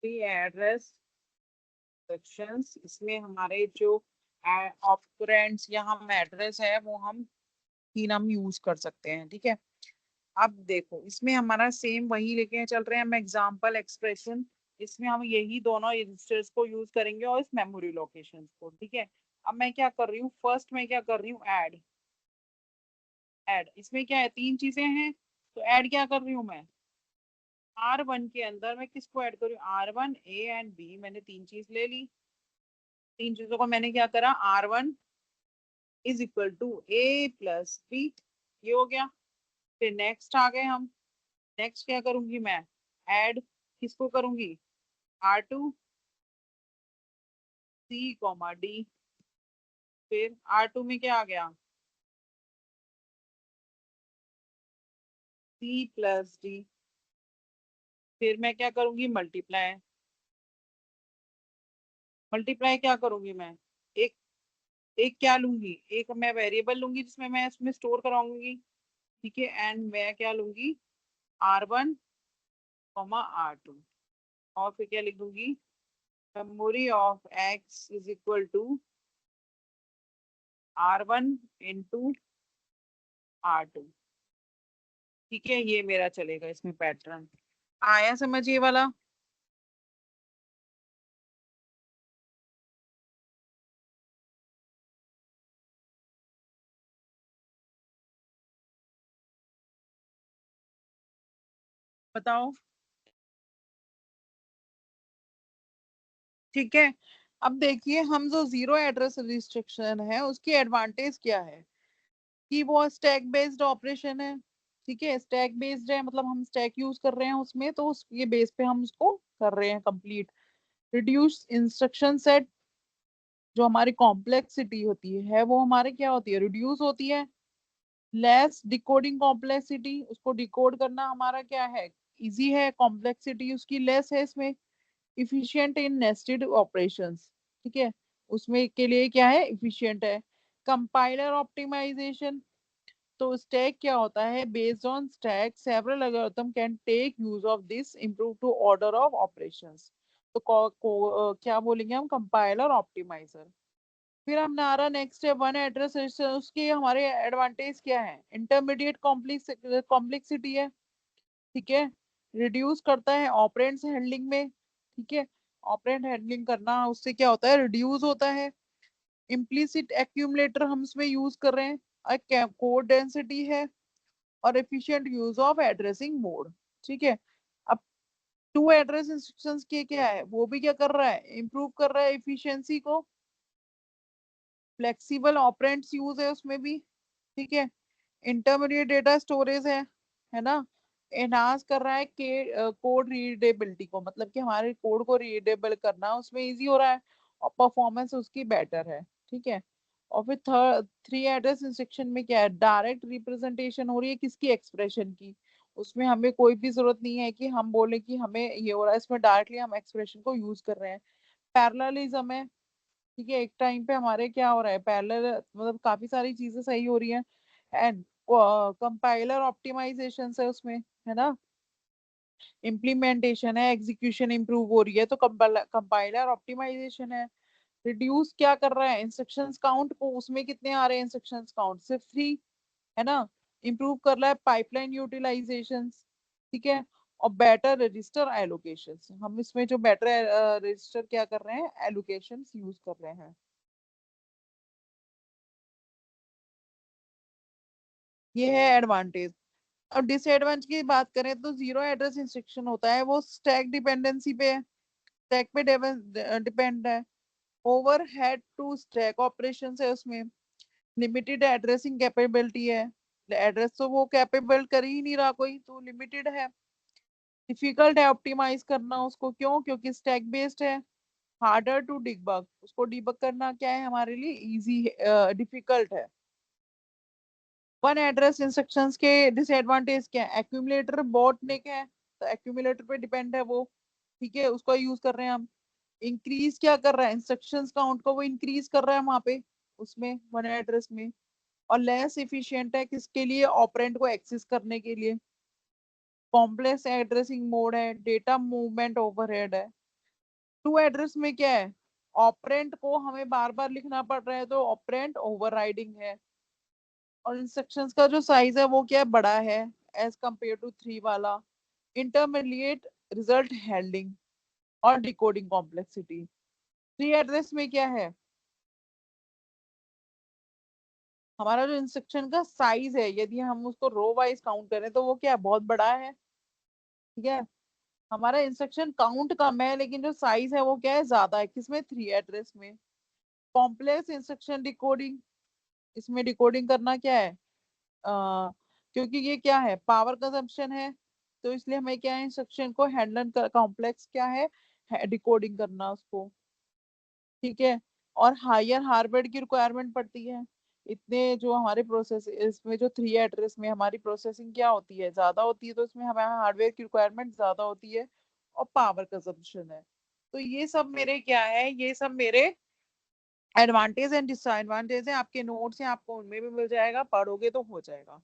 Address instructions, इसमें हमारे जो ऑपरेंड्स या हम एड्रेस है वो हम तीन हम यूज कर सकते हैं। ठीक है, अब देखो इसमें हमारा सेम वही लेके चल रहे हैं हम, एग्जांपल एक्सप्रेशन। इसमें हम यही दोनों रजिस्टर्स को यूज करेंगे और इस मेमोरी लोकेशन को। ठीक है, अब मैं क्या कर रही हूँ, फर्स्ट मैं क्या कर रही हूँ, ऐड। ऐड इसमें क्या है, तीन चीजें हैं, तो ऐड क्या कर रही हूँ मैं, R1 के अंदर मैं किसको ऐड कर रही हूँ, R1 A एंड B, मैंने तीन चीज ले ली। तीन चीजों को मैंने क्या करा, R1 is equal to A+B, ये हो गया। फिर नेक्स्ट आ गए हम, नेक्स्ट क्या करूंगी मैं, ऐड किसको करूंगी, R2 C, D। फिर R2 में क्या आ गया, C+D। फिर मैं क्या करूंगी, मल्टीप्लाई। मल्टीप्लाई क्या करूंगी मैं, एक एक क्या लूंगी, एक मैं वेरिएबल लूंगी जिसमें मैं इसमें स्टोर कराऊंगी। ठीक है, एंड मैं क्या लूंगी, R1, R2, और फिर क्या लिख दूंगी, memory of X is equal to R1 into R2। ठीक है, ये मेरा चलेगा इसमें पैटर्न। आया समझ ये वाला। बताओ। ठीक है, अब देखिए हम जो जीरो एड्रेस रिस्ट्रिक्शन है उसकी एडवांटेज क्या है, कि वो स्टैक बेस्ड ऑपरेशन है। ठीक है, स्टैक बेस्ड है मतलब हम स्टैक यूज कर रहे हैं उसमें, तो ये बेस पे हम उसको कर रहे हैं कंप्लीट। रिड्यूस इंस्ट्रक्शन सेट, जो हमारी कॉम्प्लेक्सिटी होती है वो हमारे क्या होती है, रिड्यूस होती है। लेस डिकोडिंग कॉम्प्लेक्सिटी, उसको डिकोड करना हमारा क्या है, इजी है, कॉम्प्लेक्सिटी उसकी लेस है इसमें। इफिशिएंट इन नेस्टेड ऑपरेशंस, ठीक है, उसमें के लिए क्या है, इफिशिएंट है। कंपाइलर ऑप्टिमाइजेशन, तो स्टैक क्या होता है, based on stack several algorithm can take use of this improve to order of operations. तो क्या बोलेंगे हम, कंपाइलर ऑप्टिमाइजर। फिर हमारा नेक्स्ट है वन एड्रेस, उसके हमारे एडवांटेज क्या है, इंटरमीडिएट कॉम्प्लेक्सिटी है। ठीक है, रिड्यूस करता है ऑपरेंड्स हैंडलिंग में। ठीक है, ऑपरेंड हैंडलिंग करना उससे क्या होता है, रिड्यूस होता है। इम्प्लिसिट एक्यूमुलेटर हम इसमें यूज कर रहे हैं, कोड डेंसिटी है, और efficient use of addressing mode. ठीक है, अब टू एड्रेस इंस्ट्रक्शंस के क्या है, वो भी क्या कर रहा है, इंप्रूव कर रहा है एफिशिएंसी को। फ्लेक्सिबल ऑपरेंड्स यूज है उसमें भी। ठीक है, इंटरमीडिएट डेटा स्टोरेज है ना। एनहांस कर रहा है के कोड रीडेबिलिटी को, मतलब कि हमारे कोड को रीडेबल करना उसमें इजी हो रहा है, और परफॉर्मेंस उसकी बेटर है। ठीक है, और फिर थ्री एड्रेस इंस्ट्रक्शन में क्या है, डायरेक्ट रिप्रेजेंटेशन हो रही है किसकी, एक्सप्रेशन की। उसमें हमें कोई भी जरूरत नहीं है कि हम बोले कि हमें ये हो रहा है, इसमें डायरेक्टली हम एक्सप्रेशन को यूज कर रहे हैं। पैरेललिज्म है। ठीक है, एक टाइम पे हमारे क्या हो रहा है, पैरेलल मतलब काफी सारी चीजें सही हो रही हैं। एंड कंपाइलर ऑप्टिमाइजेशन है उसमें, है ना। इम्प्लीमेंटेशन है, एग्जीक्यूशन इंप्रूव हो रही है, तो कंपाइलर ऑप्टिमाइजेशन है। रिड्यूस क्या कर रहा है, इंस्ट्रक्शंस काउंट को, उसमें कितने आ रहे हैं इंस्ट्रक्शंस काउंट, सिर्फ 3, है ना। इंप्रूव कर रहा है पाइपलाइन यूटिलाइजेशन। ठीक है, और बेटर रजिस्टर एलोकेशन, हम इसमें जो बेटर रजिस्टर क्या कर रहे हैं, एलोकेशन यूज कर रहे हैं। ये है एडवांटेज। अब डिसएडवांटेज की बात करें तो जीरो एड्रेस इंस्ट्रक्शन होता है वो स्टैक डिपेंडेंसी पे है, स्टैक पे डिपेंड है। Overhead to stack operation है उसमें। लिमिटेड एड्रेसिंग कैपेबिलिटी है, एड्रेस तो वो कैपेबल कर ही नहीं रहा कोई, तो लिमिटेड है। डिफिकल्ट है ऑप्टिमाइज करना उसको, क्यों, क्योंकि स्टैक बेस्ड है। हार्डर टू डिबग, उसको डिबग करना क्या है हमारे लिए, इजी, डिफिकल्ट है। वन एड्रेस इंस्ट्रक्शंस के डिसएडवांटेज क्या है, एक्यूमुलेटर बॉट ने क्या है, तो एक्यूमुलेटर पे डिपेंड है वो। ठीक है, उसको यूज कर रहे हैं हम। इंक्रीज क्या कर रहा है, इंस्ट्रक्शंस काउंट को वो इंक्रीज कर रहा है वहां पे, उसमें वन एड्रेस में। और लेस इफिशिएंट है किसके लिए, ऑपरेंड को एक्सेस करने के लिए। कॉम्प्लेक्स एड्रेसिंग मोड है, डेटा मूवमेंट ओवरहेड है। टू एड्रेस में क्या है, ऑपरेंट को हमें बार बार लिखना पड़ रहा है तो ऑपरेंट ओवरराइडिंग है। और इंस्ट्रक्शंस का जो साइज है वो क्या है, बड़ा है एज कंपेयर टू 3 वाला। इंटरमीडिएट रिजल्ट हैंडलिंग और डिकोडिंग कॉम्प्लेक्सिटी। 3 एड्रेस में क्या है, हमारा जो इंस्ट्रक्शन का साइज है यदि हम उसको रो वाइज काउंट करें तो वो क्या है, बहुत बड़ा है। ठीक है, हमारा इंस्ट्रक्शन काउंट कम है लेकिन जो साइज है वो क्या है, ज्यादा है। किसमें, 3 एड्रेस में। कॉम्प्लेक्स इंस्ट्रक्शन डिकोडिंग, इसमें डिकोडिंग करना क्या है, क्योंकि ये क्या है, पावर कंजम्पशन है, तो इसलिए हमें क्या है, इंस्ट्रक्शन को हैंडल कर, कॉम्प्लेक्स क्या है, डिकोडिंग करना उसको। ठीक है, और हायर हार्डवेयर की रिक्वायरमेंट पड़ती है। इतने जो हमारे प्रोसेस इसमें जो 3 एड्रेस में हमारी प्रोसेसिंग क्या होती है, ज्यादा होती है, तो इसमें हमें हार्डवेयर की रिक्वायरमेंट ज्यादा होती है और पावर कंजम्पशन है। तो ये सब मेरे क्या है, ये सब मेरे एडवांटेज एंड डिसएडवांटेज है। आपके नोट्स हैं, आपको उनमें भी मिल जाएगा, पढ़ोगे तो हो जाएगा।